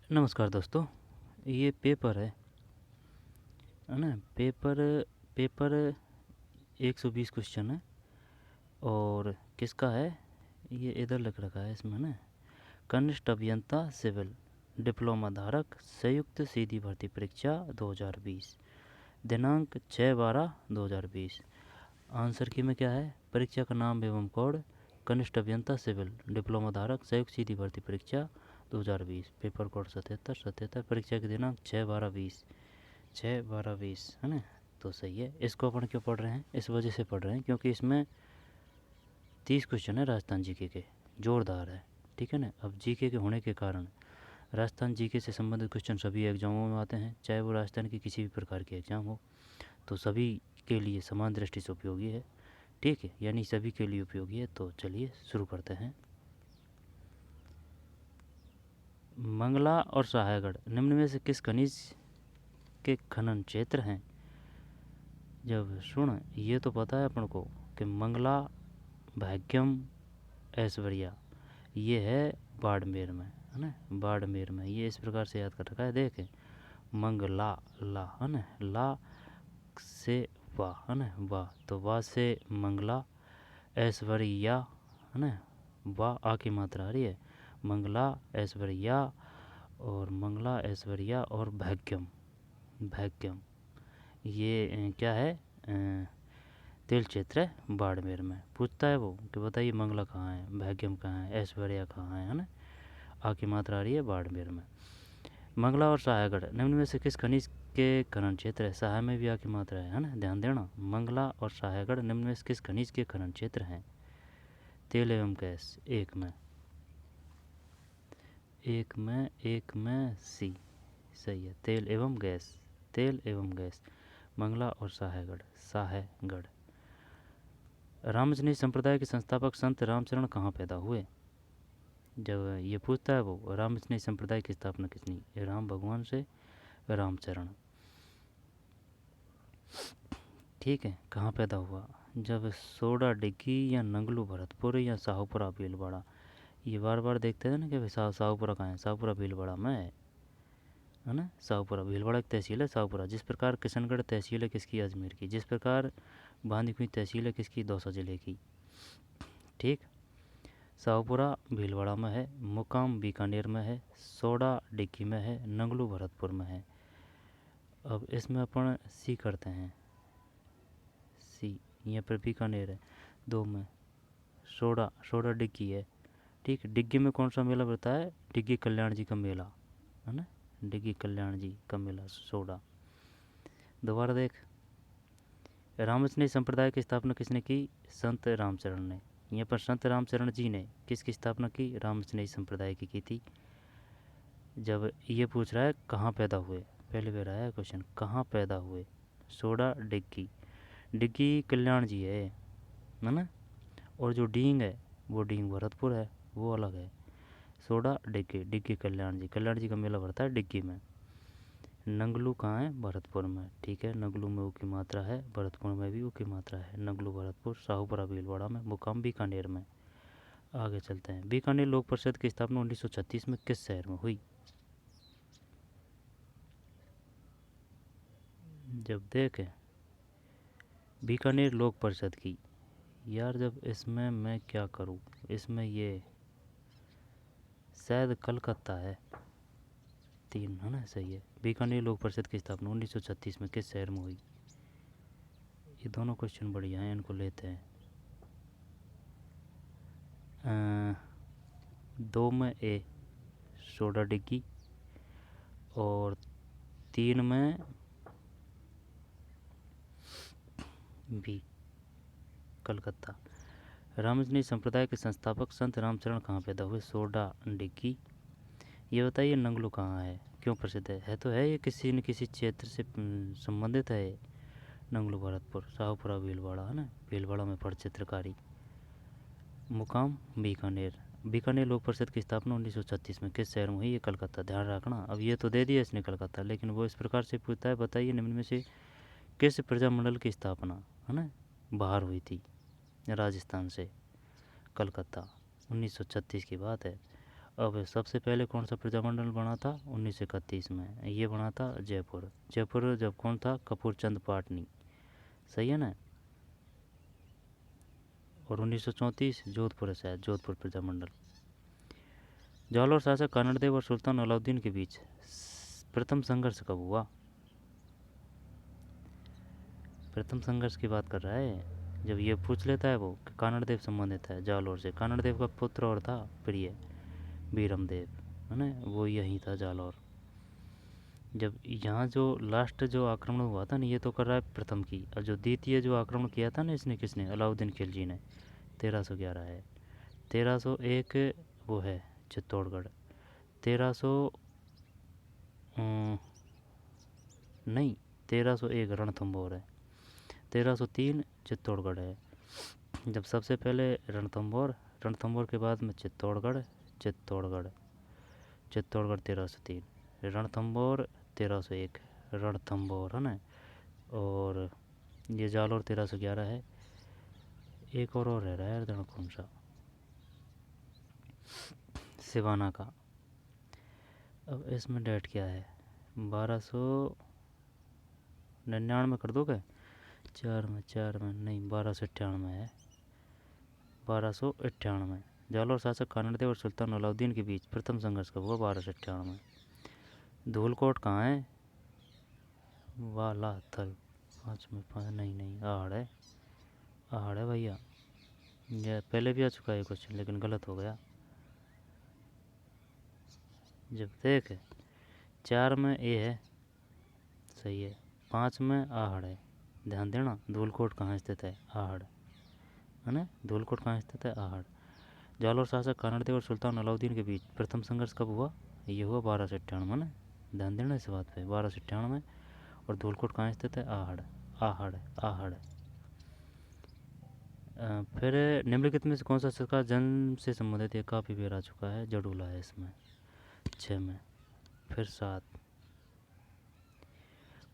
नमस्कार दोस्तों। ये पेपर है ना। पेपर पेपर 120 क्वेश्चन है। और किसका है? ये इधर लिख रखा है इसमें ना। कनिष्ठ अभियंता सिविल डिप्लोमा धारक संयुक्त सीधी भर्ती परीक्षा 2020, दिनांक 6/12/2020। आंसर की में क्या है? परीक्षा का नाम एवं कोड कनिष्ठ अभियंता सिविल डिप्लोमा धारक संयुक्त सीधी भर्ती परीक्षा 2020, पेपर कोड 77 परीक्षा की दिनांक 6/12/20, 6/12/20 है ना। तो सही है। इसको अपन क्यों पढ़ रहे हैं? इस वजह से पढ़ रहे हैं क्योंकि इसमें 30 क्वेश्चन है राजस्थान जीके के, जोरदार है। ठीक है ना। अब जीके के होने के कारण राजस्थान जीके से संबंधित क्वेश्चन सभी एग्जामों में आते हैं, चाहे वो राजस्थान की किसी भी प्रकार के एग्ज़ाम हो, तो सभी के लिए समान दृष्टि से उपयोगी है। ठीक है, यानी सभी के लिए उपयोगी है। तो चलिए शुरू करते हैं। मंगला और सहायगढ़ निम्न में से किस खनिज के खनन क्षेत्र हैं? जब सुन, ये तो पता है अपन को कि मंगला, भाग्यम, ऐश्वर्या ये है बाड़मेर में, है ना। बाड़मेर में ये इस प्रकार से याद कर रखा है। देखें, मंगला, ला है ना, ला से वाह है ना, वाह, तो वाह से मंगला। ऐश्वर्या है ना, वाह आ की मात्रा आ रही है। मंगला, ऐश्वर्या, और मंगला, ऐश्वर्या और भाग्यम, भाग्यम ये क्या है? तेल क्षेत्र है बाड़मेर में। पूछता है वो कि बताइए मंगला कहाँ है, भाग्यम कहाँ है, ऐश्वर्या कहाँ है ना। आ की मात्रा आ रही है बाड़मेर में। मंगला और सहायगढ़ निम्न में से किस खनिज के खनन क्षेत्र है? सहाय में भी आ की मात्रा है ना, ध्यान देना। मंगला और सहायगढ़ निम्न में से किस खनिज के खनन क्षेत्र हैं? तेल एवं गैस, एक में सी सही है। तेल एवं गैस, तेल एवं गैस, मंगला और सहायगढ़, सहायगढ़। रामजनी संप्रदाय के संस्थापक संत रामचरण कहाँ पैदा हुए? जब ये पूछता है वो, रामजनी संप्रदाय की स्थापना किसने? राम भगवान से रामचरण। ठीक है, कहाँ पैदा हुआ? जब सोडा डिग्गी या नंगलू भरतपुर या शाहपुरा भीलवाड़ा। ये बार बार देखते थे ना कि भाई शाहपुरा कहाँ है? शाहपुरा भीलवाड़ा में है ना। शाहपुरा भीलवाड़ा की तहसील है शाहपुरा। जिस प्रकार किशनगढ़ तहसील है किसकी? अजमेर की। जिस प्रकार बांदीकुई तहसील है किसकी? दौसा जिले की। ठीक, शाहपुरा भीलवाड़ा में है, मुकाम बीकानेर में है, सोडा डिग्गी में है, नंगलू भरतपुर में है। अब इसमें अपन सी करते हैं। सी, यहाँ पर बीकानेर है। दो में सोडा डिग्गी है। ठीक, डिग्गी में कौन सा मेला बढ़ता है? डिग्गी कल्याण जी का मेला है ना, डिग्गी कल्याण जी का मेला सोडा। दोबारा देख, रामचनी संप्रदाय की स्थापना किसने की? संत रामचरण ने। यहाँ पर संत रामचरण जी ने किसकी स्थापना की? रामचनी संप्रदाय की थी। जब ये पूछ रहा है कहाँ पैदा हुए, पहले भी रहा है क्वेश्चन, कहाँ पैदा हुए? सोडा डिग्गी, डिग्गी कल्याण जी है ना। और जो डींग है वो डींग भरतपुर है, वो अलग है। सोडा डिग्गी, डिग्गी कल्याण जी का मेला भरता है डिग्गी में। नंगलू कहाँ है? भरतपुर में। ठीक है, नंगलू में ऊ की मात्रा है, भरतपुर में भी ऊ की मात्रा है। नंगलू भरतपुर, शाहपुरा भीलवाड़ा में, मुकाम बीकानेर में। आगे चलते हैं। बीकानेर लोक परिषद की स्थापना 1936 में किस शहर में हुई? जब देखें बीकानेर लोक परिषद की, यार जब इसमें मैं क्या करूँ, इसमें ये शायद कलकत्ता है। 3 है ना, सही है। बीकानेर लोक परिषद की स्थापना 1936 में किस शहर में हुई? ये दोनों क्वेश्चन बढ़िया हैं, इनको लेते हैं। 2 में ए सोडा डिग्गी, और 3 में बी कलकत्ता। रामजनी संप्रदाय के संस्थापक संत रामचरण कहाँ पैदा हुए? सोडा डिग्गी। ये बताइए नंगलू कहाँ है, क्यों प्रसिद्ध है तो है ये किसी न किसी क्षेत्र से संबंधित है। नंगलू भरतपुर, शाहपुरा भीलवाड़ा है ना, भीलवाड़ा में पड़ चित्रकारी। मुकाम बीकानेर। बीकानेर लोक परिषद की स्थापना 1936 में किस शहर में हुई? ये कलकत्ता, ध्यान रखना। अब ये तो दे दिया इसने कलकत्ता, लेकिन वो इस प्रकार से पूछता है बताइए निम्न में से किस प्रजामंडल की स्थापना है ना बाहर हुई थी? राजस्थान से, कलकत्ता, 1936 की बात है। अब सबसे पहले कौन सा प्रजामंडल बना था? 1931 में ये बना था जयपुर। जयपुर जब कौन था? कपूर चंद पाटनी। सही है ना? और 1934 जोधपुर है शायद, जोधपुर प्रजामंडल। जालौर शासक कानड़देव और सुल्तान अलाउद्दीन के बीच प्रथम संघर्ष कब हुआ? प्रथम संघर्ष की बात कर रहा है। जब ये पूछ लेता है वो कि कानड़देव संबंधित है जालौर से। कानड़देव का पुत्र और था प्रिय बीरमदेव, है ना, वो यही था जालौर। जब यहाँ जो लास्ट जो आक्रमण हुआ था ना, ये तो कर रहा है प्रथम की। और जो द्वितीय जो आक्रमण किया था ना इसने, किसने? अलाउद्दीन खिलजी ने। 1311 है। 1301 वो है चित्तौड़गढ़। 1300 नहीं, 1301 रणथंभौर है। 1303 चित्तौड़गढ़ है। जब सबसे पहले रणथंभौर, रणथंभौर के बाद में चित्तौड़गढ़, चित्तौड़गढ़, चित्तौड़गढ़ 1303, रणथंभौर 1301, रणथंभौर, है ना। और ये जालौर 1311 है। एक और रह रहा है रण, कौन सा? सिवाना का। अब इसमें डेट क्या है? 1299 कर दोगे? 4 में नहीं, 1298 है। 1298 जालौर शासक कानड़देव और सुल्तान अलाउद्दीन के बीच प्रथम संघर्ष कब हुआ? 1298। धूलकोट कहाँ है? वाला थल। 5 में नहीं, आहड़ है, आहड़ है भैया। ये पहले भी आ चुका है क्वेश्चन, लेकिन गलत हो गया। जब देख 4 में ए है, सही है। 5 में आहड़ है। ध्यान देना, धूलकोट कहाँ स्थित है? आहड़, है ना। धूलकोट कहाँ स्थित है? आहड़। जालौर शासक कानड़देव और सुल्तान अलाउद्दीन के बीच प्रथम संघर्ष कब हुआ? ये हुआ 1298 ना। ध्यान देना इस बात पे, 1298। और धूलकोट कहाँ स्थित है? आहड़, आहड़, आहड़। फिर निम्नलिखित में से कौन सा सरकार जन्म से संबंधित? ये काफ़ी बेर आ चुका है, जडूला है इसमें। 6 में, फिर 7।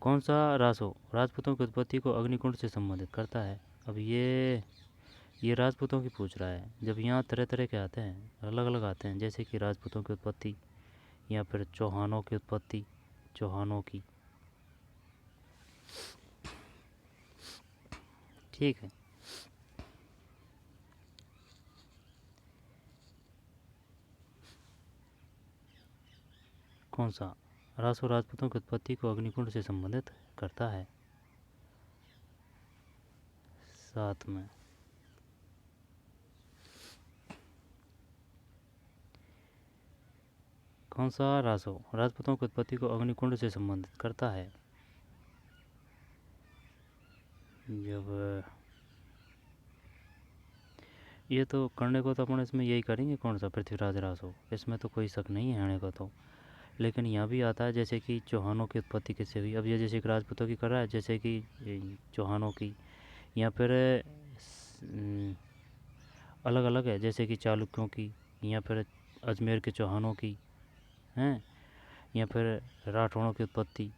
कौन सा रासो राजपूतों की उत्पत्ति को अग्निकुंड से संबंधित करता है? अब ये राजपूतों की पूछ रहा है। जब यहाँ तरह तरह के आते हैं, अलग अलग आते हैं, जैसे कि राजपूतों की उत्पत्ति या फिर चौहानों की उत्पत्ति, चौहानों की। ठीक है। कौन सा रासो राजपूतों की उत्पत्ति को अग्निकुंड से संबंधित करता है? 7 में। कौन सा रासो राजपूतों की उत्पत्ति को अग्निकुंड से संबंधित करता है? जब ये तो करने को तो अपन इसमें यही करेंगे, कौन सा? पृथ्वीराज रासो। इसमें तो कोई शक नहीं है आने का तो। लेकिन यहाँ भी आता है जैसे कि चौहानों की उत्पत्ति किससे हुई। अब ये जैसे कि राजपूतों की कर रहा है, जैसे कि चौहानों की, या फिर अलग अलग है, जैसे कि चालुक्यों की, या फिर अजमेर के चौहानों की, हैं, या फिर राठौड़ों की उत्पत्ति।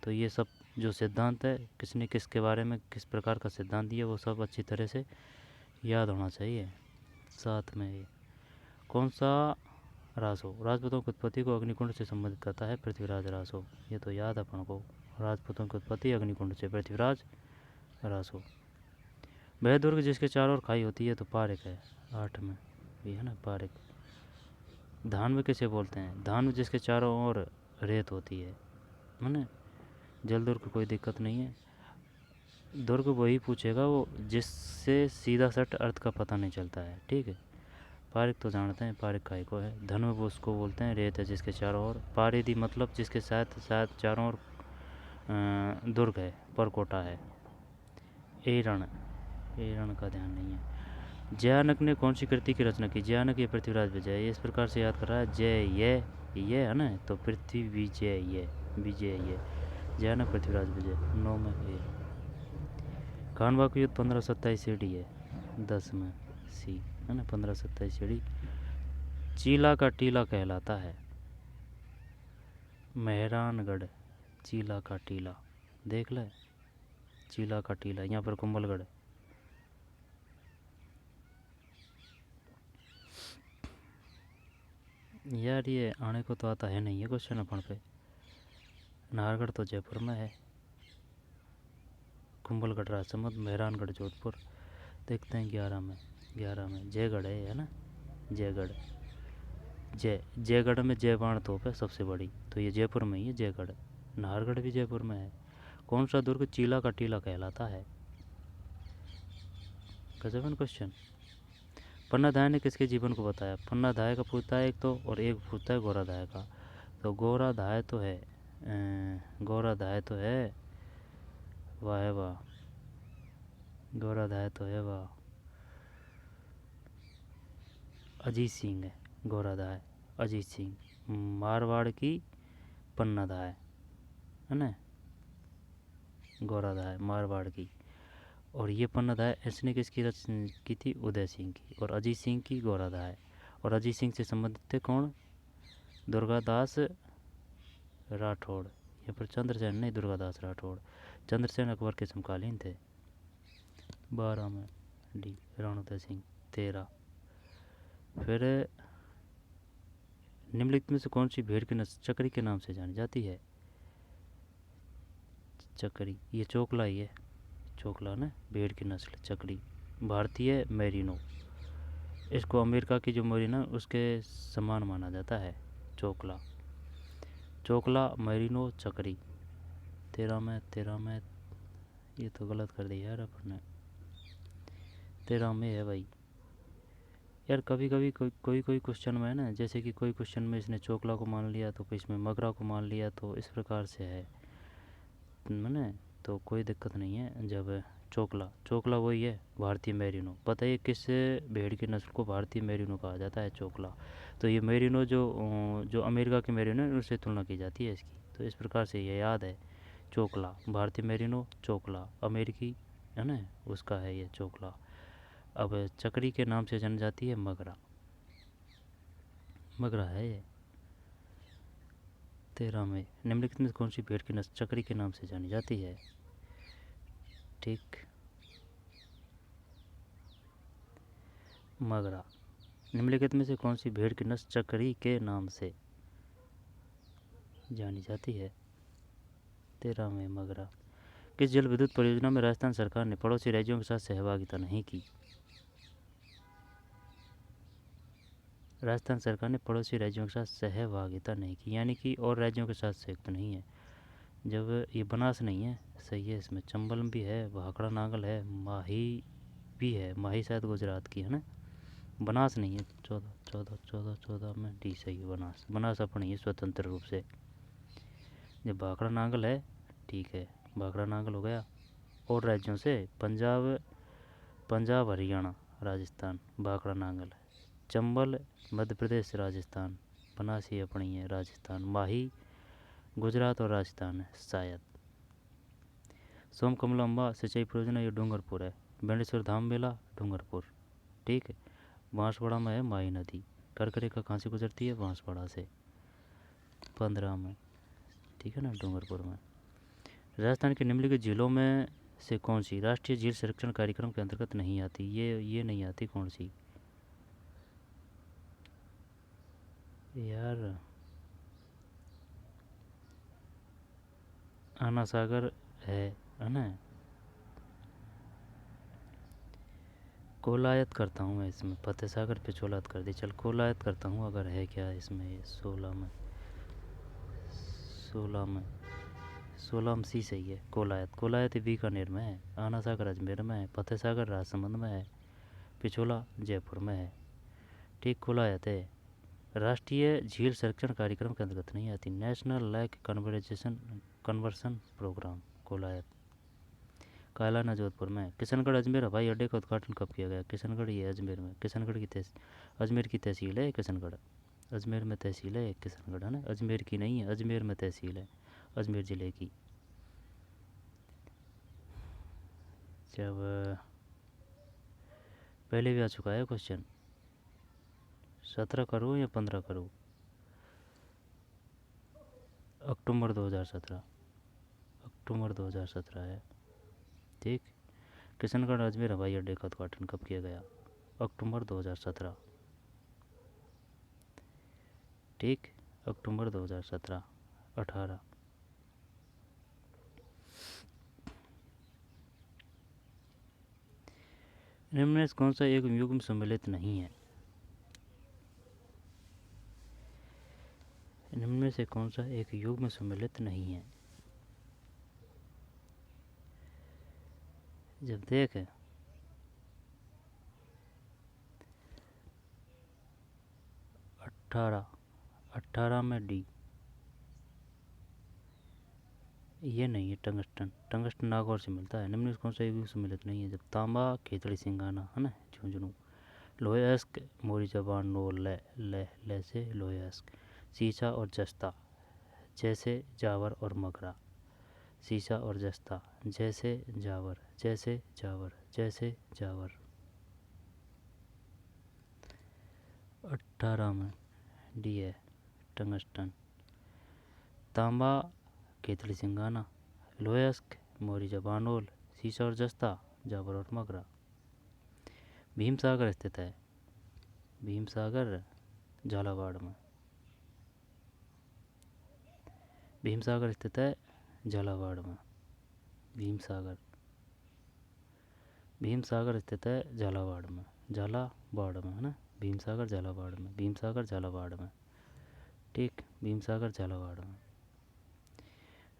तो ये सब जो सिद्धांत है, किसने किसके बारे में किस प्रकार का सिद्धांत दिया, वो सब अच्छी तरह से याद होना चाहिए। साथ में ये कौन सा रासो राजपूतों की उत्पत्ति को अग्निकुंड से संबंधित करता है? पृथ्वीराज रासो। ये तो याद अपन को, राजपूतों की उत्पत्ति अग्निकुंड से, पृथ्वीराज रासो। वह दुर्ग जिसके चारों ओर खाई होती है, तो पारिक है। 8 में भी है ना, पारिक। धान में किसे बोलते हैं? धान में जिसके चारों ओर रेत होती है ना। जल दुर्ग कोई दिक्कत नहीं है। दुर्ग वही पूछेगा वो जिससे सीधा सट अर्थ का पता नहीं चलता है, ठीक है। पारिक तो जानते हैं, पारिक काय को है। धन में वो उसको बोलते हैं, रेत है जिसके चारों ओर। पारिधि मतलब जिसके साथ साथ चारों ओर दुर्ग है, परकोटा है। एरण, एरण का ध्यान नहीं है। जयानक ने कौन सी कृति की रचना की? जयानक ये पृथ्वीराज विजय, ये इस प्रकार से याद कर रहा है। जय ये है ना, तो पृथ्वी विजय, ये विजय, ये जयानक पृथ्वीराज विजय। 9 में ये खानवा का युद्ध 1527 सीढ़ी है। 10 में सी, है ना, 1527 सीढ़ी। चीला का टीला कहलाता है। मेहरानगढ़, चीला का टीला, देख ले। चीला का टीला, यहाँ पर कुंभलगढ़। यार ये आने को तो आता है नहीं है क्वेश्चन अपन पे। नाहरगढ़ तो जयपुर में है, कुंभलगढ़ राजसमंद, मेहरानगढ़ जोधपुर। देखते हैं 11 में। 11 में जयगढ़ है ना। जयगढ़। जयगढ़ में जयबाण तोप है सबसे बड़ी, तो ये जयपुर में ही है जयगढ़। नाहरगढ़ भी जयपुर में है। कौन सा दुर्ग चीला का टीला कहलाता है? गजबन क्वेश्चन। पन्नाधाय ने किसके जीवन को बताया? पन्नाधाय का पूछता है एक तो, और एक पूछता है गोराधाय का। तो गोराधाय तो है, गोराधाय तो है, वाह है वाह, गोराधाय तो है वाह, अजीत सिंह है गोराधाय। अजीत सिंह मारवाड़ की पन्नाधाय है ना, गोराधाय मारवाड़ की। और ये पन्नाधाय इसने किसकी रचना की थी? उदय सिंह की। और अजीत सिंह की गोराधाय। और अजीत सिंह से संबंधित थे कौन? दुर्गादास राठौड़। यहाँ पर चंद्रसेन नहीं, दुर्गादास राठौड़। चंद्रसेन अकबर के समकालीन थे। 12 में डी रणोदय सिंह। 13 फिर निम्नलिखित में से कौन सी भेड़ की नस्ल चक्री के नाम से जानी जाती है? चक्री, ये चोकला ही है, चोकला ना भेड़ की नस्ल चक्री। भारतीय मेरिनो, इसको अमेरिका की जो मेरिनो उसके समान माना जाता है। चोकला, चोकला मेरिनो चक्री। 13 में ये तो गलत कर दिया यार अपन ने। 13 में है भाई। यार कभी कभी कोई कोई क्वेश्चन में है ना, जैसे कि कोई क्वेश्चन में इसने चोकला को मान लिया तो कोई इसमें मगरा को मान लिया, तो इस प्रकार से है मैंने। तो कोई दिक्कत नहीं है। जब चोकला, चोकला वही है भारतीय मेरिनो। बताइए किस भेड़ की नस्ल को भारतीय मेरिनो कहा जाता है? चोकला। तो ये मेरिनो जो अमेरिका की मेरिनो है उससे तुलना की जाती है इसकी, तो इस प्रकार से ये याद है। चोकला भारतीय मेरिनो, चोकला अमेरिकी है ना, उसका है ये चोकला। अब चक्री के नाम से जानी जाती है मगरा, मगरा है ये। 13 में निम्नलिखित में कौन सी भेड़ की नस्ल चक्री के नाम से जानी जाती है? ठीक, मगरा। निम्नलिखित में से कौन सी भेड़ की नस्ल चक्री के नाम से जानी जाती है? 13 में मगरा। किस जल विद्युत परियोजना में राजस्थान सरकार ने पड़ोसी राज्यों के साथ सहभागिता नहीं की? राजस्थान सरकार ने पड़ोसी राज्यों के साथ सहभागिता नहीं की, यानी कि और राज्यों के साथ संयुक्त नहीं है। जब ये बनास नहीं है, सही है, इसमें चंबल भी है, भाखड़ा नांगल है, माही भी है। माही शायद गुजरात की है ना, बनास नहीं है। 14 में डी सही है, बनास। बनास अपनी है स्वतंत्र रूप से। जब भाखड़ा नांगल है, ठीक है, भाखड़ा नांगल हो गया। और राज्यों से पंजाब, पंजाब हरियाणा राजस्थान भाखड़ा नांगल। चंबल मध्य प्रदेश राजस्थान, बनासी अपनी है राजस्थान। माही गुजरात और राजस्थान है शायद। सोम कमला अम्बा सिंचाई परियोजना ये डूंगरपुर है। बेणेश्वर धाम मेला डूंगरपुर, ठीक है। बांसवाड़ा में है माही नदी। करकरे का कहाँ से गुजरती है? बांसवाड़ा से। 15 में, ठीक है ना, डूंगरपुर में। राजस्थान के निम्नलिखित झीलों में से कौन सी राष्ट्रीय झील संरक्षण कार्यक्रम के अंतर्गत नहीं आती? ये नहीं आती, कौन सी यार? आना सागर है ना। कोलायत करता हूँ मैं इसमें, फतेह सागर पे चोलायत कर दी, चल कोलायत करता हूँ अगर है क्या इसमें। ये 16 में, 16 में, 16 में सी सही है। कोलायत, कोलायत बीकानेर में है, आना सागर अजमेर में है, फतेह सागर राजसमंद में है, पिछोला जयपुर में है। ठीक, कोलायत है। राष्ट्रीय झील संरक्षण कार्यक्रम के अंतर्गत नहीं आती। National lake conversation conversion programme, Kolayat. Kaylana Jodhpur में। किशनगढ़ अजमेर हवाई अड्डे का उद्घाटन कब किया गया? किशनगढ़ ये अजमेर में, किशनगढ़ की अजमेर की तहसील है किशनगढ़। अजमेर में तहसील है किशनगढ़ है ना, अजमेर की नहीं है, अजमेर में तहसील है, अजमेर ज़िले की। जब पहले भी आ चुका है क्वेश्चन। 17 करूँ या 15 करूँ? अक्टूबर 2017, अक्टूबर 2017 है, ठीक। किशनगढ़ अजमेर हवाई अड्डे का उद्घाटन कब किया गया? अक्टूबर 2017। ठीक। अक्टूबर 2017 18। निम्न में से कौन सा एक युग्म सम्मिलित नहीं है? निम्न में से कौन सा एक युग्म सम्मिलित नहीं है? जब देख 18 में डी, ये नहीं है टंगस्टन। टंगस्टन नागौर से मिलता है। निम्न में से कौन सा एक युग्म सम्मिलित नहीं है? जब तांबा खेतड़ी सिंगाना है ना, झुंझुनू। लोहेस्क मोरी जबान नो ले से लोहेस्क। सीसा और जस्ता जैसे जावर और मगरा। सीसा और जस्ता जैसे जावर जैसे जावर जैसे जावर। 18 में डी है टंगस्टन। तांबा केतली सिंगाना, लोयस्क मोरी जबानोल, सीसा और जस्ता जावर और मगरा। भीम सागर स्थित है। भीम सागर झालावाड़ में। भीम सागर स्थित है झालावाड़ में। भीम सागर स्थित है झालावाड़ में। झालावाड़ में है ना। भीम सागर झालावाड़ में। भीम सागर झालावाड़ में। ठीक। भीम सागर झालावाड़ में।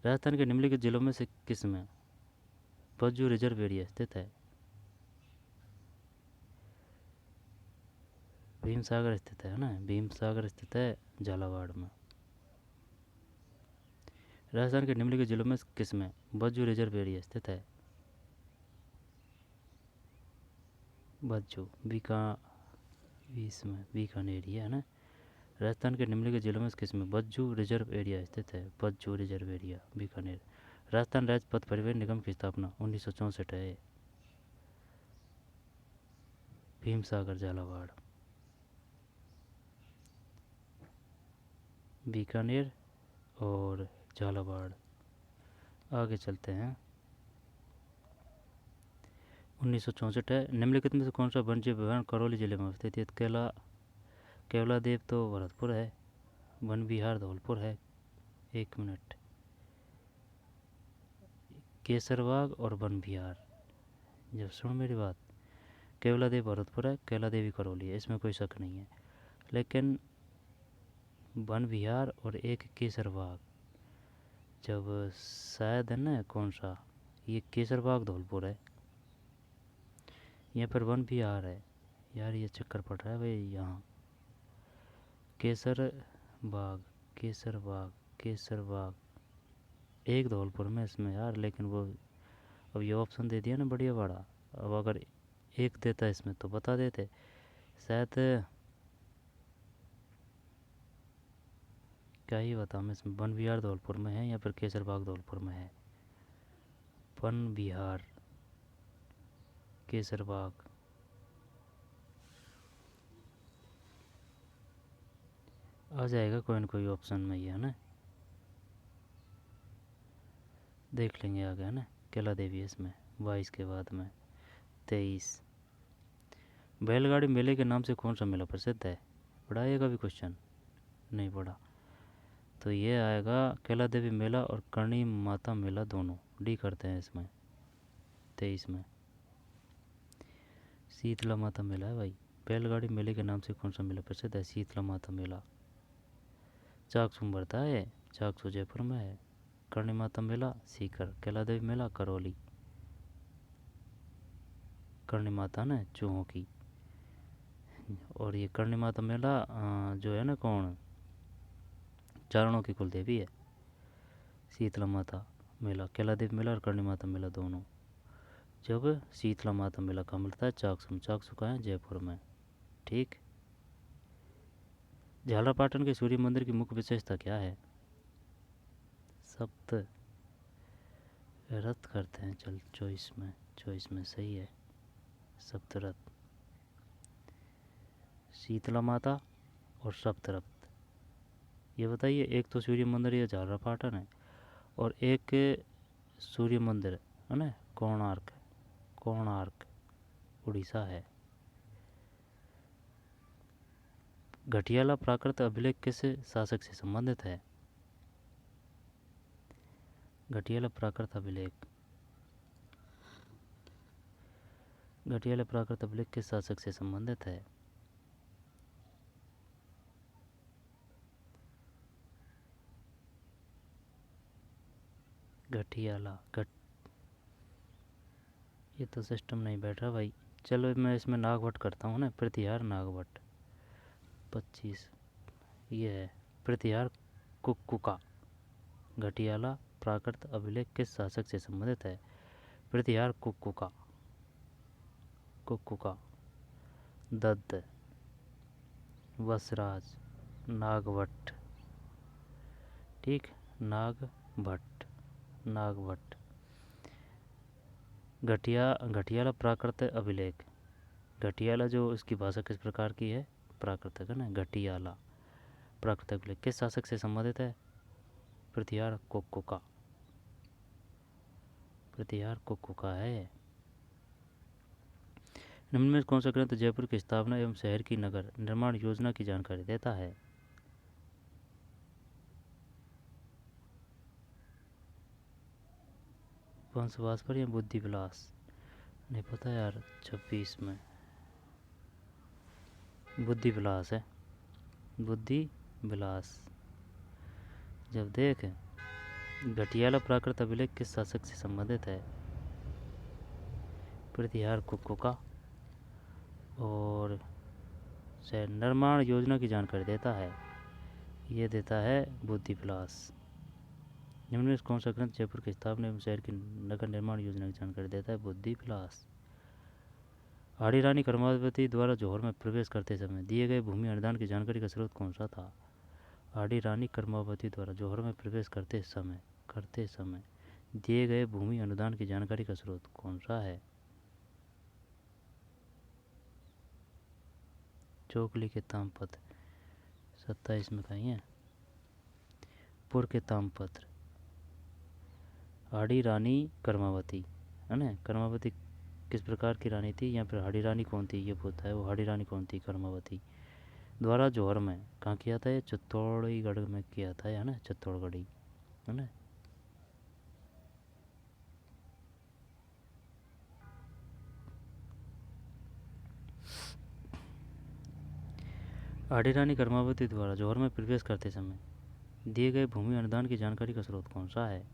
राजस्थान के निम्नलिखित जिलों में से किस में बज्जू रिजर्व एरिया स्थित है? भीम सागर स्थित है ना। भीम सागर स्थित है झालावाड़ में। राजस्थान के निम्नलिखित जिलों में किस में बज्जू रिजर्व एरिया स्थित है? बज्जू बीकानेर है ना। राजस्थान के निम्नलिखित जिलों में किस में बज्जू रिजर्व एरिया स्थित है? Bajju reserve area Bikaner. राजस्थान राज्य पथ परिवहन निगम की स्थापना 1964 है। भीम सागर झालावाड़ बीकानेर और झालावाड़। आगे चलते हैं। 1964 है। निम्नलिखित में से कौन सा वन्यजीव विभाग करौली जिले में स्थित है? केवला देव तो भरतपुर है। वन विहार धौलपुर है। 1 मिनट। केसरबाग और वन विहार, जब सुन मेरी बात, केवला देव भरतपुर है, केवला देवी करौली है, इसमें कोई शक नहीं है। लेकिन वन विहार और एक केसरबाग, जब शायद है ना कौन सा, ये केसरबाग धौलपुर है या फिर वन विहार है यार, ये चक्कर पड़ रहा है भाई यहाँ। केसरबाग एक धौलपुर में इसमें यार, लेकिन वो अब ये ऑप्शन दे दिया ना बढ़िया बड़ा। अब अगर एक देता इसमें तो बता देते शायद। क्या ही बता मैं, इसमें वन विहार धौलपुर में है या फिर केसरबाग धौलपुर में है? वन विहार केसरबाग, आ जाएगा कोई ना कोई ऑप्शन में ही है ना, देख लेंगे आगे है ना। केला देवी है इसमें 22 के बाद में। 23 बैलगाड़ी मेले के नाम से कौन सा मेला प्रसिद्ध है? पढ़ा है कभी क्वेश्चन? नहीं पढ़ा तो ये आएगा केला देवी मेला और करणी माता मेला, दोनों डी करते हैं इसमें। 23 में शीतला माता मेला है भाई। बैलगाड़ी मेले के नाम से कौन सा मेला प्रसिद्ध है? शीतला माता मेला। चाकसू बढ़ता है, चाकसू जयपुर में है। करणी माता मेला सीकर। कैला देवी मेला करौली। करणी माता ना चूहों की, और ये करणी माता मेला जो है ना कौन, चारणों की कुल देवी है। शीतला माता मेला, कैला देवी मेला और करणी माता मेला दोनों। जब शीतला माता मेला कहाँ मिलता है? चाकसू। चाकसू कहाँ है? जयपुर में। ठीक। झालरापाटन के सूर्य मंदिर की मुख्य विशेषता क्या है? सप्त रथ करते हैं। चल चॉइस में सही है सप्तरथ। शीतला माता और सप्तरथ। ये बताइए, एक तो सूर्य मंदिर या झालरापाटन है, और एक सूर्य मंदिर है ना कोणार्क उड़ीसा है। घटियाला प्राकृत अभिलेख किस शासक से संबंधित है? घटियाला प्राकृत अभिलेख, घटियाला प्राकृत अभिलेख किस शासक से संबंधित है? घटियाला ये तो सिस्टम नहीं बैठ रहा भाई। चलो मैं इसमें नागभट्ट करता हूँ ना, प्रतिहार नागभट्ट 25, ये है प्रतिहार कुक्कुका। घटियाला प्राकृत अभिलेख किस शासक से संबंधित है? प्रतिहार कुक्कुका, कुक्कुका, दत्त, वसराज, नागभट्ट। ठीक, नागभट्ट, नागभट्ट। घटियाला प्राकृत अभिलेख, घटियाला जो इसकी भाषा किस प्रकार की है? प्राकृतिक है ना। घटियाला प्राकृतिक अभिलेख किस शासक से संबंधित है? प्रतिहार कुक्कुका, प्रतिहार कुक्कुका है। निम्न में कौन सा ग्रंथ जयपुर की स्थापना एवं शहर की नगर निर्माण योजना की जानकारी देता है? वंशवास पर या बुद्धि विलास? नहीं पता यार। 26 में बुद्धि विलास है, बुद्धि विलास। जब देख, घटियाला प्राकृत अभिलेख किस शासक से संबंधित है? प्रतिहार कुक्कुका। और शहर निर्माण योजना की जानकारी देता है, ये देता है बुद्धि विलास। निम्न में कौन सा ग्रंथ जयपुर की स्थापना एवं शहर की नगर निर्माण योजना की जानकारी देता है? बुद्धि विलास। आड़ी रानी कर्मावती द्वारा जौहर में प्रवेश करते समय दिए गए भूमि अनुदान की जानकारी का स्रोत कौन सा था? आड़ी रानी कर्मावती द्वारा जौहर में प्रवेश करते समय दिए गए भूमि अनुदान की जानकारी का स्रोत कौन सा है? चोकली के तामपत्र 27 में कहीं है। पुर के तामपत्र। आड़ी रानी कर्मावती है ना। कर्मावती किस प्रकार की रानी थी, या फिर हाड़ी रानी कौन थी ये पूछता है। वो हाड़ी रानी कौन थी? कर्मावती द्वारा जौहर में कहाँ किया था? ये चित्तौड़गढ़ में किया था, है ना, चित्तौड़गढ़ी है ना। आड़ी रानी कर्मावती द्वारा जौहर में प्रवेश करते समय दिए गए भूमि अनुदान की जानकारी का स्रोत कौन सा है?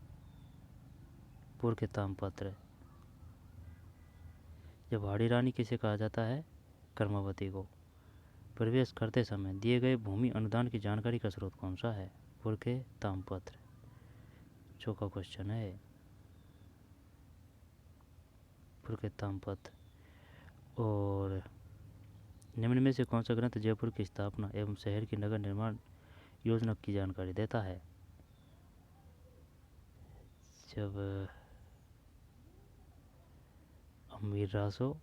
पूर्व के तामपत्र। जब आड़ी रानी किसे कहा जाता है? कर्मावती को। प्रवेश करते समय दिए गए भूमि अनुदान की जानकारी का स्रोत कौन सा है? पूर्व के तामपत्र। चौथा क्वेश्चन है पूर्व के तामपत्र। और निम्न में से कौन सा ग्रंथ जयपुर की स्थापना एवं शहर की नगर निर्माण योजना की जानकारी देता है? जब अमीर रासो।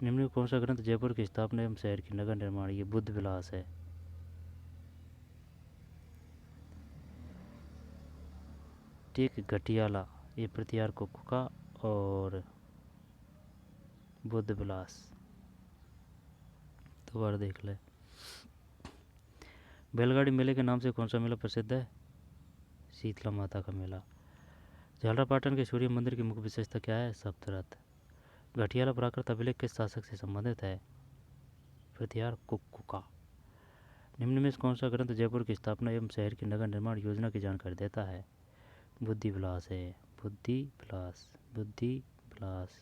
निम्न में कौन सा ग्रंथ जयपुर की स्थापना एवं शहर की नगर निर्माण, ये बुद्ध विलास है। ठीक, घटियाला ये प्रतिहार कुक्कुका और बुद्ध विलास। दोबारा देख ले। बैलगाड़ी मेले के नाम से कौन सा मेला प्रसिद्ध है? शीतला माता का मेला। झालरापाटन के सूर्य मंदिर की मुख्य विशेषता क्या है? सप्तरथ। घटियाला प्राकृत अभिलेख किस शासक से संबंधित है? प्रतिहार कुक्कुका। निम्न में कौन सा ग्रंथ जयपुर की स्थापना एवं शहर की नगर निर्माण योजना की जानकारी देता है? बुद्धि विलास है, बुद्धि विलास, बुद्धि विलास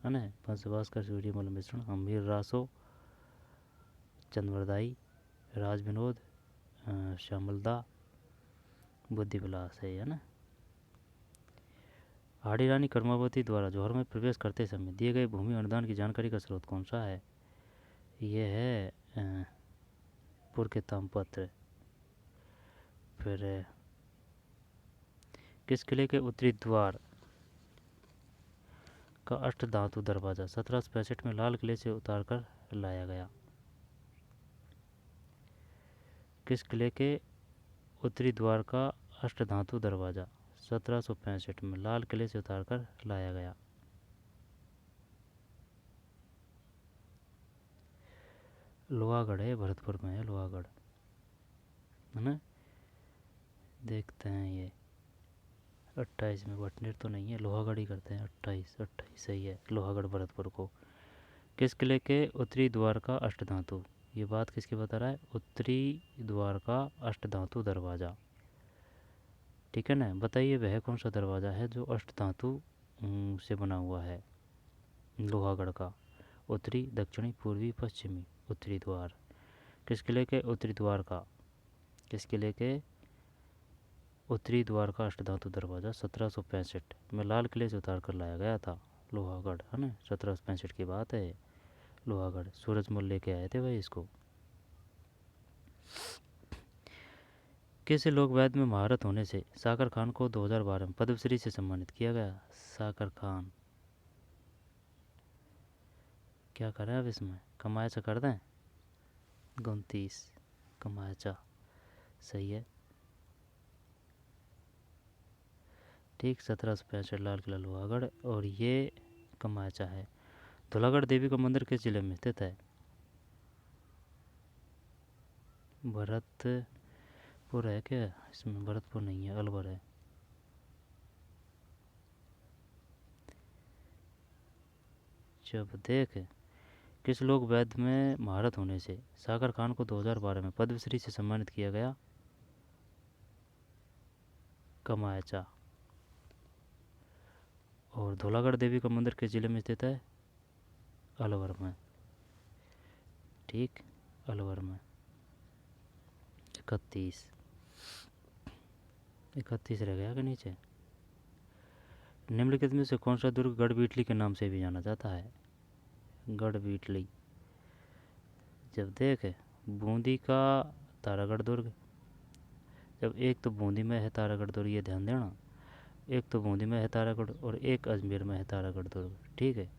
है ना। पंचभास्कर सूर्यमल मिश्रण, अमीर रासो, चंद्रवरदाई, राज विनोद, श्यामलदा, बुद्धि विलास है ना। हाड़ी रानी कर्मावती द्वारा जौहर में प्रवेश करते समय दिए गए भूमि अनुदान की जानकारी का स्रोत कौन सा है? ये है पूर्व के तामपत्र। फिर किस किले के उत्तरी द्वार का अष्टधातु दरवाजा 1765 में लाल किले से उतारकर लाया गया? किस किले के उत्तरी द्वार का अष्टधातु दरवाजा 1765 में लाल किले से उतारकर लाया गया? लोहागढ़ है, भरतपुर में है लोहागढ़, है ना। देखते हैं ये 28 में, बटनेर तो नहीं है, लोहागढ़ ही करते हैं। 28, 28 सही है, लोहागढ़ भरतपुर को। किस किले के उत्तरी द्वार का अष्टधातु, ये बात किसकी बता रहा है, उत्तरी द्वार का अष्टधातु दरवाज़ा। ठीक है ना, बताइए वह कौन सा दरवाज़ा है जो अष्टधातु से बना हुआ है। लोहागढ़ का उत्तरी, दक्षिणी, पूर्वी, पश्चिमी उत्तरी द्वार। किस किले के उत्तरी द्वार का, किस किले के उत्तरी द्वार का अष्टधातु दरवाज़ा 1765 में लाल किले से उतार कर लाया गया था। लोहागढ़, है ना, 1765 की बात है। लोहागढ़ सूरजमल लेके आए थे भाई इसको। किस लोक वाद्य में महारत होने से साकर खान को 2012 में पद्मश्री से सम्मानित किया गया। साकर खान क्या कर रहे हैं अब इसमें, कमायचा कर दें। 29 कमायचा सही है। ठीक, 1765 लाल किला लोहागढ़, और ये कमायचा है। धौलागढ़ देवी का मंदिर किस जिले में स्थित है। भरतपुर है क्या, इसमें भरतपुर नहीं है, अलवर है। जब देख, किस लोक वेद में महारत होने से सागर खान को 2012 में पद्मश्री से सम्मानित किया गया। कमायचा। और धौलागढ़ देवी का मंदिर किस जिले में स्थित है। अलवर में। ठीक, अलवर में। 31, 31 रह गया कि नीचे। निम्नलिखित में से कौन सा दुर्ग गढ़बीटली के नाम से भी जाना जाता है। गढ़बीटली। जब देख, बूंदी का तारागढ़ दुर्ग, जब एक तो बूंदी में है तारागढ़ दुर्ग, ये ध्यान देना, एक तो बूंदी में है तारागढ़ और एक अजमेर में है तारागढ़ दुर्ग। ठीक है,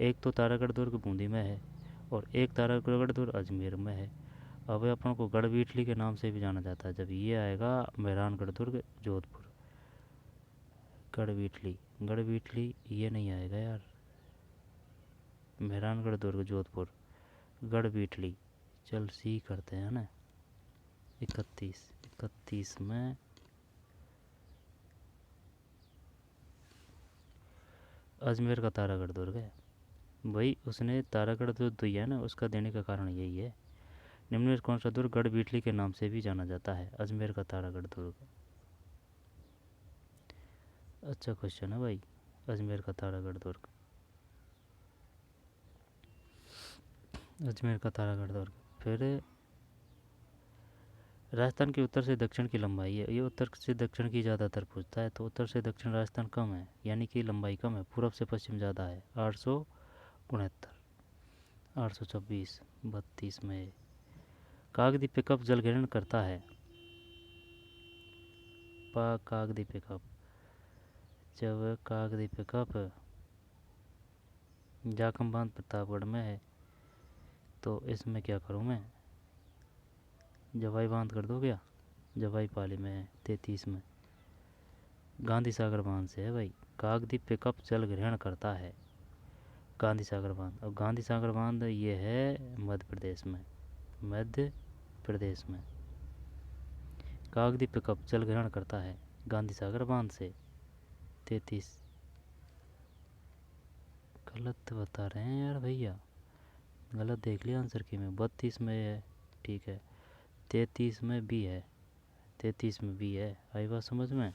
एक तो तारागढ़ दुर्ग बूंदी में है और एक तारागढ़ दुर्ग अजमेर में है। अब अपन को गढ़बीटली के नाम से भी जाना जाता है, जब ये आएगा मेहरानगढ़ दुर्ग जोधपुर। गढ़बीटली, गढ़बीटली ये नहीं आएगा यार, मेहरानगढ़ दुर्ग जोधपुर, गढ़बीटली। चल सी करते हैं ना। 31, 31 में अजमेर का तारागढ़ दुर्ग है भाई, उसने तारागढ़ जो दिया है ना, उसका देने का कारण यही है। निम्न में कौन सा दुर्ग गढ़बीटली के नाम से भी जाना जाता है। अजमेर का तारागढ़ दुर्ग। अच्छा क्वेश्चन है भाई, अजमेर का तारागढ़ दुर्ग, अजमेर का तारागढ़ दुर्ग। फिर राजस्थान की उत्तर से दक्षिण की लंबाई है, ये उत्तर से दक्षिण की ज़्यादातर पूछता है, तो उत्तर से दक्षिण राजस्थान कम है, यानी कि लंबाई कम है। पूरब से पश्चिम ज़्यादा है, 869, 826, 32 में। कागदी पिकअप जल ग्रहण करता है। कागदी पिकअप, जब कागदी पिकअप जाखम बांध प्रतापगढ़ में है, तो इसमें क्या करूँ मैं, जवाई बांध कर दो क्या। जवाई पाली में है, 33 में। गांधी सागर बांध से है भाई। कागदी पिकअप जल ग्रहण करता है, गांधी सागर बांध। और गांधी सागर बांध ये है मध्य प्रदेश में, मध्य प्रदेश में। कागदी पिकअप जल ग्रहण करता है गांधी सागर बांध से। 33 गलत बता रहे हैं यार भैया, गलत देख लिया आंसर की में। 32 में है, ठीक है। 33 में भी है, 33 में भी है, आई बात समझ में।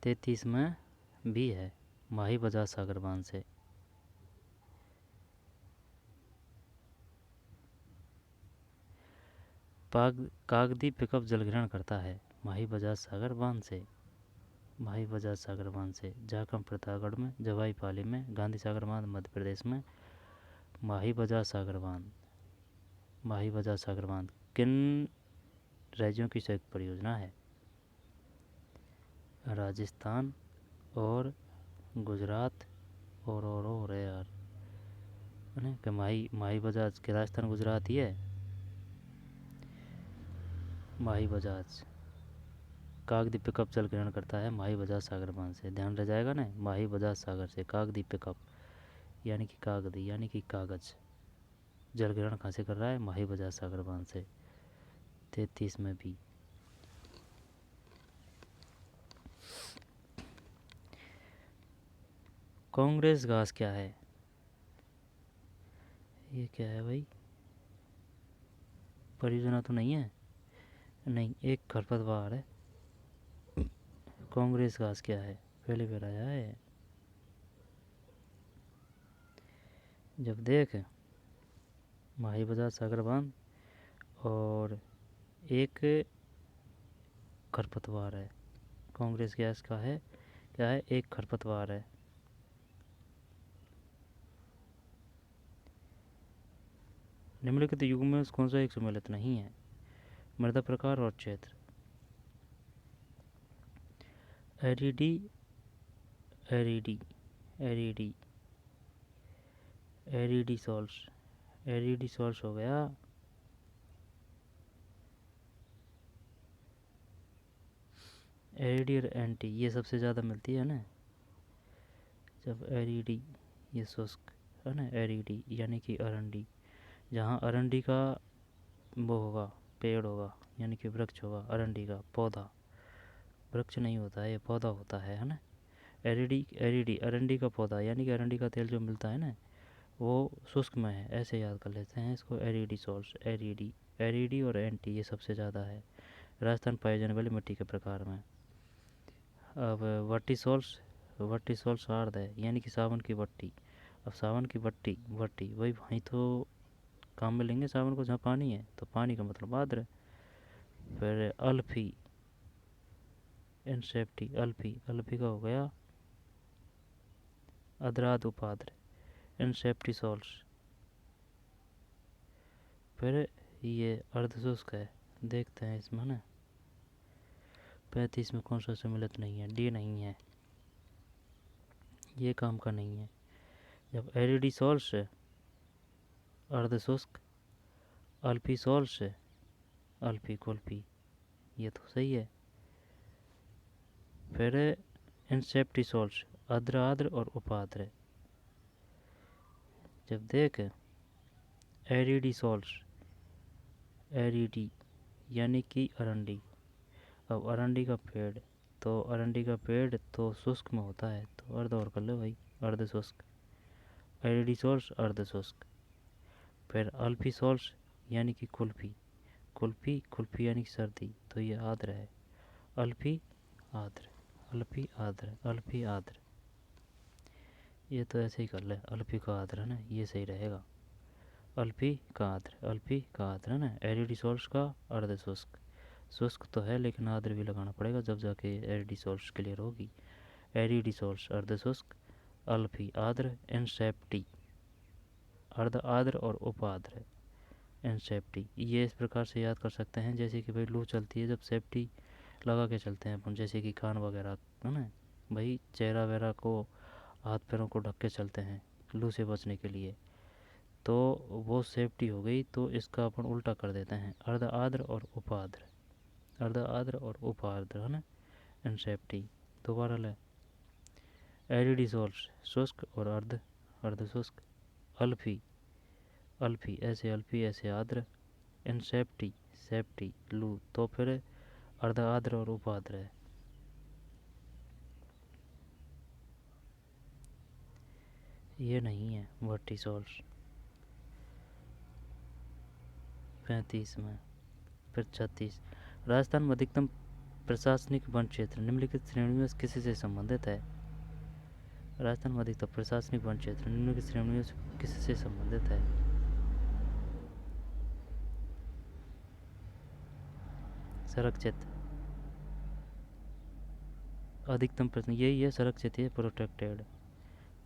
33 में भी है, माही बजाज सागर बांध से। कागदी पिकअप जल ग्रहण करता है माही बजाज सागर बांध से, माही बजाज सागर बांध से। जाखम प्रतापगढ़ में, जवाई पाली में, गांधी सागर बांध मध्य प्रदेश में, माही बजाज सागर बांध। माही बजाज सागर बांध किन राज्यों की संयुक्त परियोजना है। राजस्थान और गुजरात और हो रहे यार, है कि माही बजाज के राजस्थान गुजरात ही है। माही बजाज कागदी पिकअप जल ग्रहण करता है माही बजाज सागर बांध से, ध्यान रह जाएगा ना, माही बजाज सागर से कागदी पिकअप यानी कि कागदी यानी कि कागज। जल ग्रहण कहाँ से कर रहा है? माही बजाज सागर बांध से। 33 में भी। कांग्रेस घास क्या है? ये क्या है भाई? परियोजना तो नहीं है? नहीं, एक खरपतवार है। कांग्रेस घास क्या है? पहले बार आया है। जब देख, माही बजाज सागर बांध और एक खरपतवार है। कांग्रेस गैस का है क्या है? एक खरपतवार है। निम्नलिखित युग में कौन सा एक सम्मिलित नहीं है? मृदा प्रकार और क्षेत्र। एरिडी एरिडी एरिडी एरिडी सॉल्ट। एरिडी सॉल्ट हो गया। एरिडी और एंटी ये सबसे ज़्यादा मिलती है ना। जब एरिडी ये शुष्क है ना, एरिडी यानी कि अरंडी, जहाँ अरंडी का वो होगा, पेड़ होगा यानी कि वृक्ष होगा, अरंडी का पौधा। वृक्ष नहीं होता है, ये पौधा होता है ना। एरिडी एरिडी अरंडी का पौधा यानी कि अरंडी का तेल जो मिलता है ना, वो शुष्क में है, ऐसे याद कर लेते हैं इसको। एरिडी सॉल्ट, एरिडी एरिडी और एंटी ये सबसे ज़्यादा है। राजस्थान पाई जाने वाली मिट्टी के प्रकार में। अब वट्टी सॉल्ट आर्द है यानी कि सावन की वट्टी। अब सावन की वट्टी वट्टी वही वहीं तो काम में लेंगे सावन को, जहाँ पानी है तो पानी का मतलब आर्द्र है। फिर अल्फी इंसेप्टी, अल्फी अल्फी का हो गया अद्राद उपाद्र, इंसेप्टी सॉल्ट। फिर ये अर्धशुष्क है, देखते हैं इसमें ना। 35 में कौन सा सम्मिलित नहीं है? डी नहीं है, ये काम का नहीं है। जब एरिडी सॉल्ट से अर्धशुष्क, अल्फी सॉल्ट से अल्फी कुल्फी, ये तो सही है। फिर इंसेप्टी सॉल्ट अद्र आद्र और उपाद्र। जब देख, एरिडी सॉल्ट एरिडी यानी कि अरंडी। अब अरंडी का पेड़, तो अरंडी का पेड़ तो शुष्क में होता है, तो अर्ध और कर लो भाई, अर्ध शुष्क। एरिडी सॉल्ट अर्ध शुष्क। फिर अल्फी सॉल्ट यानी कि कुल्फी, कुल्फी कुल्फी यानी कि सर्दी, तो ये आर्द्र है। अल्फी आर्द्र, अल्फी आर्द्र, अल्फी आर्द्र। ये तो ऐसे ही कर ले, अल्फी का आर्द्र है ना, ये सही रहेगा। अल्फी का आर्द्र, अल्फी का आर्द्र है ना। एरिडी सॉल्ट का अर्ध शुष्क, शुष्क तो है लेकिन आर्द्र भी लगाना पड़ेगा, जब जाके एरिडी सॉल्ट क्लियर होगी। एरिडी सॉल्ट अर्ध शुष्क, अल्फी आर्द्र, इंसेप्टी अर्ध आर्द्र और उपाद्र। इंसेप्टी ये इस प्रकार से याद कर सकते हैं, जैसे कि भाई लू चलती है, जब सेफ्टी लगा के चलते हैं अपन, जैसे कि कान वगैरह है ना भाई, चेहरा वगैरह को, हाथ पैरों को ढक के चलते हैं लू से बचने के लिए, तो वो सेफ्टी हो गई। तो इसका अपन उल्टा कर देते हैं, अर्ध आद्र और उपाद्र, अर्ध आद्र और उपाद्र है ना, इंसेप्टी। दोबारा ले, एरिडी सॉल्ट शुष्क और अर्ध अर्ध शुष्क। अल्फी अल्फी ऐसे आद्र, इंसेप्टी सेप्टी लू, तो फिर अर्ध आद्र और उपाद्र है। ये नहीं है वट्टी सॉल्ट। 35 में। फिर 36, राजस्थान में अधिकतम प्रशासनिक वन क्षेत्र निम्नलिखित श्रेणी में किसी से संबंधित है? राजस्थान में अधिकतम प्रशासनिक वन क्षेत्र निम्नलिखित श्रेणी में किसी से संबंधित है? संरक्षित, अधिकतम प्रश्न यही है, संरक्षित है, प्रोटेक्टेड।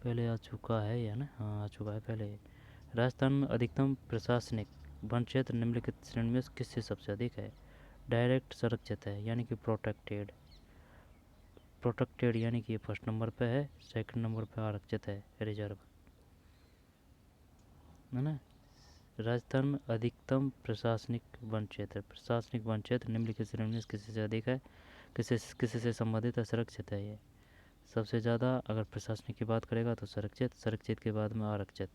पहले आ चुका है या ना? हाँ आ चुका है पहले। राजस्थान में अधिकतम प्रशासनिक वन क्षेत्र निम्नलिखित श्रेणी में किससे सबसे अधिक है? डायरेक्ट संरक्षित है यानी कि प्रोटेक्टेड, प्रोटेक्टेड यानी कि ये फर्स्ट नंबर पे है, सेकंड नंबर पे आरक्षित है, रिजर्व है ना। राजस्थान में अधिकतम प्रशासनिक वन क्षेत्र निम्नलिखित श्रेणी में किसी से अधिक है, किसी से संबंधित है, सुरक्षित है ये। सबसे ज़्यादा अगर प्रशासनिक की बात करेगा तो संरक्षित, संरक्षित के बाद में आरक्षित।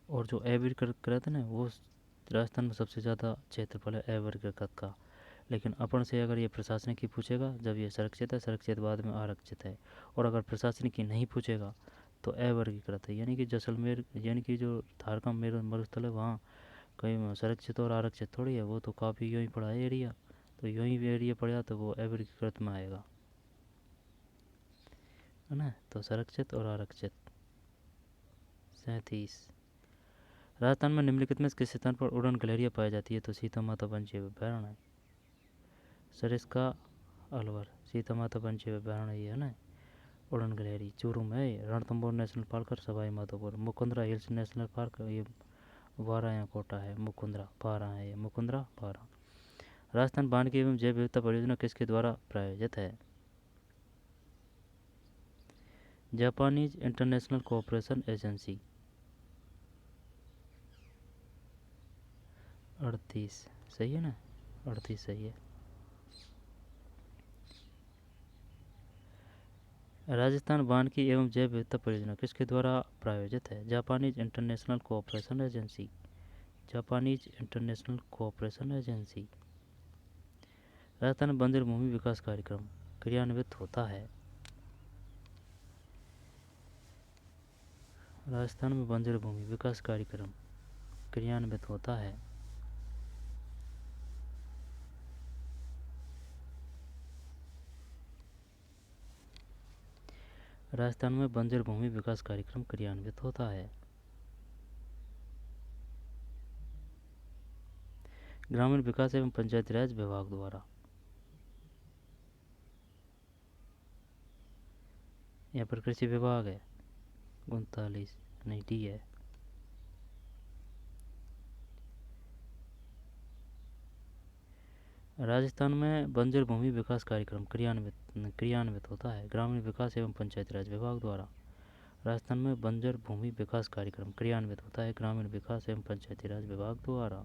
और जो अवर्गीकृत है ना, वो राजस्थान में सबसे ज़्यादा क्षेत्रफल है अवर्गीकृत का। लेकिन अपन से अगर ये प्रशासनिक की पूछेगा, जब ये संरक्षित है, संरक्षित बाद में आरक्षित है। और अगर प्रशासनिक की नहीं पूछेगा तो अवर्गीकृत है। यानी कि जैसलमेर, यानी कि जो थारका मरुस्थल है, वहाँ कहीं संरक्षित और आरक्षित थोड़ी है, वो तो काफ़ी यूँ ही पड़ा है एरिया। तो यूँ ही एरिया पड़ा तो वो अवर्गीकृत में आएगा, है ना। तो संरक्षित और आरक्षित। 37। राजस्थान में निम्नलिखित में किस स्थान पर उड़न गलेरिया पाई जाती है? तो सीता माता पंचेव अभ्यारण्य है। सरिस्का अलवर, सीता माता पंचेव अभ्यारण्य ये है ना। उड़न गलेरी चूरू में है। रणथंभौर नेशनल पार्क और Sawai Madhopur. Mukundra hills national park ये वारा या कोटा है। मुकुंदरा पारा है, ये मुकुंदरा पारा। राजस्थान वानिकी एवं जैव विविधता परियोजना किसके द्वारा प्रायोजित है? Japanese international cooperation agency. 38 सही है ना, 38 सही है। राजस्थान वानिकी एवं जैव विविधता परियोजना किसके द्वारा प्रायोजित है? Japanese international cooperation agency. Japanese international cooperation agency. Rajasthan बंजर भूमि विकास कार्यक्रम क्रियान्वित होता है। राजस्थान में बंजर भूमि विकास कार्यक्रम क्रियान्वित होता है। राजस्थान में बंजर भूमि विकास कार्यक्रम क्रियान्वित होता है। ग्रामीण विकास एवं पंचायती राज विभाग द्वारा। यहाँ पर कृषि विभाग है। 39 नहीं, डी है। राजस्थान में बंजर भूमि विकास कार्यक्रम क्रियान्वित होता है ग्रामीण विकास एवं पंचायती राज विभाग द्वारा। राजस्थान में बंजर भूमि विकास कार्यक्रम क्रियान्वित होता है ग्रामीण विकास एवं पंचायती राज विभाग द्वारा।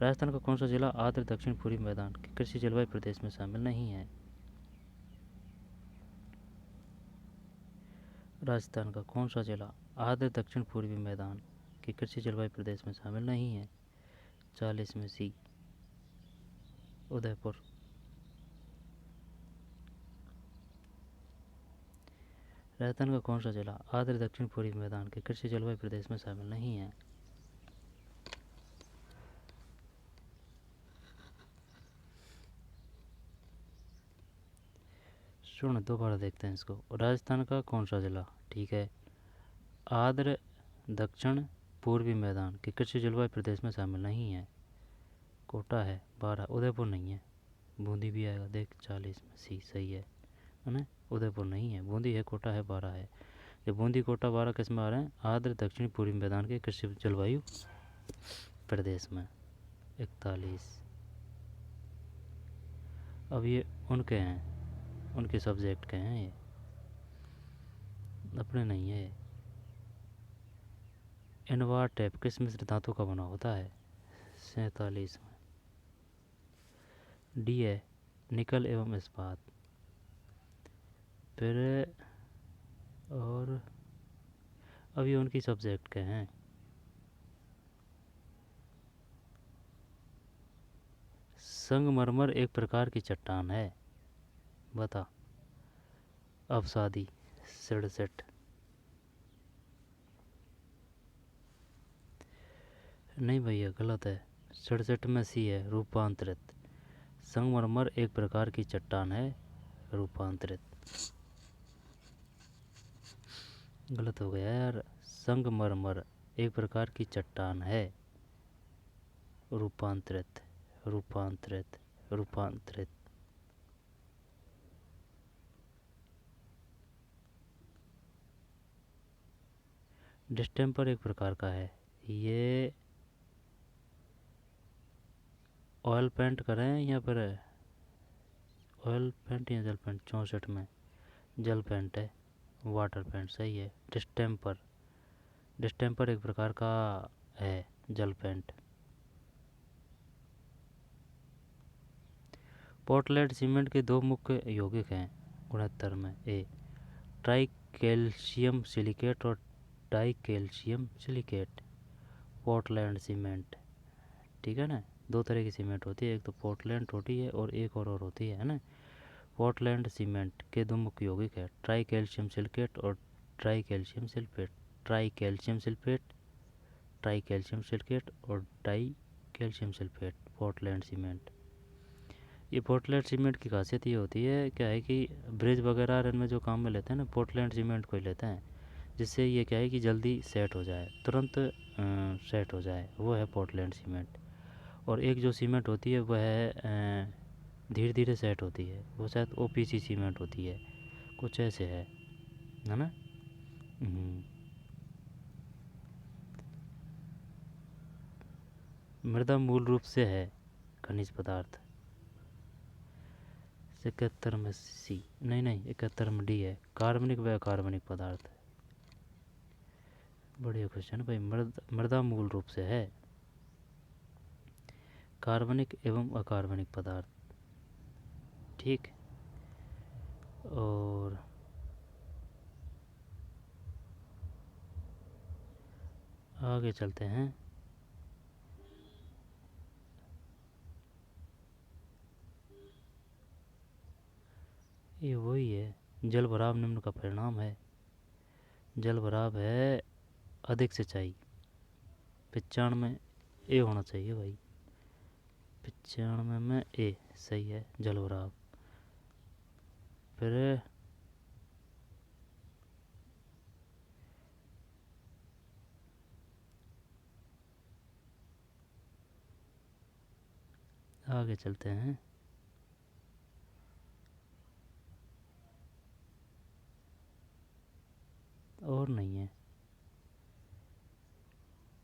राजस्थान का कौन सा जिला आर्द्र दक्षिण पूर्वी मैदान के कृषि जलवायु प्रदेश में शामिल नहीं है? राजस्थान का कौन सा जिला आर्द्र दक्षिण पूर्वी मैदान के कृषि जलवायु प्रदेश में शामिल नहीं है? 40 में सी, उदयपुर। राजस्थान का कौन सा जिला आर्द्र दक्षिण पूर्वी मैदान के कृषि जलवायु प्रदेश में शामिल नहीं है? सुन, दोबारा देखते हैं इसको। राजस्थान का कौन सा जिला, ठीक है, आर्द्र दक्षिण पूर्वी मैदान के कृषि जलवायु प्रदेश में शामिल नहीं है? कोटा है। 12 उदयपुर नहीं है। बूंदी भी आएगा देख, 40 में सी सही है ना। उदयपुर नहीं है, बूंदी है, कोटा है, 12 है। ये बूंदी, कोटा, 12 किस में आ रहे हैं? आर्द्र दक्षिण पूर्वी मैदान के कृषि जलवायु प्रदेश में। 41। अब ये उनके हैं, उनके सब्जेक्ट के हैं, ये अपने नहीं है। इनवार टैप किस मिश्र धातु का बना होता है? 47 में डी है, निकल एवं इस्पात। फिर और अब ये उनकी सब्जेक्ट के हैं। संगमरमर एक प्रकार की चट्टान है, बता। अवसादी 67। नहीं भैया, गलत है। 67 में सी है, रूपांतरित। संगमरमर एक प्रकार की चट्टान है, रूपांतरित। गलत हो गया यार। संगमरमर एक प्रकार की चट्टान है, रूपांतरित, रूपांतरित, रूपांतरित। डिस्टेम्पर एक प्रकार का है, ये ऑयल पेंट करें या फिर ऑयल पेंट या जल पेंट? 64 में जल पेंट है, वाटर पेंट सही है। डिस्टेम्पर, डिस्टेम्पर एक प्रकार का है जल पेंट। पोर्टलैंड सीमेंट के दो मुख्य यौगिक हैं गुणोत्तर में। ए ट्राई कैल्शियम सिलिकेट और di calcium silicate. Portland cement, ठीक है ना। दो तरह की सीमेंट होती है, एक तो पोर्टलैंड होती है और एक और होती है ना। पोर्टलैंड सीमेंट के दो मुख्य यौगिक है ट्राई कैल्शियम सिलिकेट और tri calcium sulphate. Tri calcium sulphate, tri calcium silicate और di calcium sulphate, Portland cement. ये पोर्टलैंड सीमेंट की खासियत ये होती है क्या है कि ब्रिज वगैरह इनमें जो काम में लेते हैं ना, पोर्टलैंड सीमेंट को ही लेते हैं, जिससे ये क्या है कि जल्दी सेट हो जाए, तुरंत सेट हो जाए, वो है पोर्टलैंड सीमेंट। और एक जो सीमेंट होती है वह है धीरे धीरे सेट होती है, वो शायद ओपीसी सीमेंट होती है, कुछ ऐसे है ना। हम्म। मृदा मूल रूप से है खनिज पदार्थ। 71 में सी, नहीं नहीं 71 में डी है, कार्बनिक व अकार्बनिक पदार्थ। बढ़िया क्वेश्चन भाई। मृदा मूल रूप से है कार्बनिक एवं अकार्बनिक पदार्थ, ठीक। और आगे चलते हैं। ये वही है, जल भराव निम्न का परिणाम है। जल भराव है अधिक सिंचाई। 95 ए होना चाहिए भाई, 95 में ए सही है, जल भराव। फिर आगे चलते हैं। और नहीं है,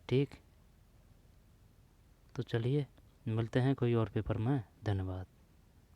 ठीक। तो चलिए मिलते हैं कोई और पेपर में। धन्यवाद।